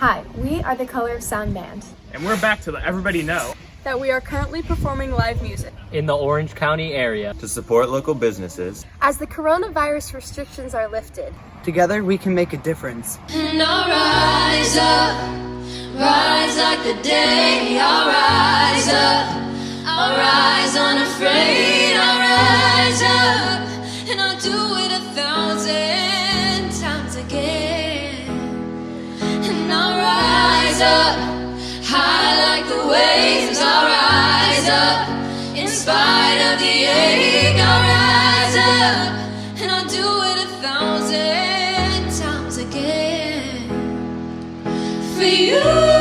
Hi, we are the Color of Sound Band. And we're back to let everybody know that we are currently performing live music in the Orange County area to support local businesses as the coronavirus restrictions are lifted. Together we can make a difference. And I'll rise up, rise like the day. I'll rise up, I'll rise unafraid. I'll rise up, and I'll do it 1,000 times again. And I'll rise up, high like the waves. I'll rise up, in spite of the ache. I'll rise up, and I'll do it 1,000 times again. For you.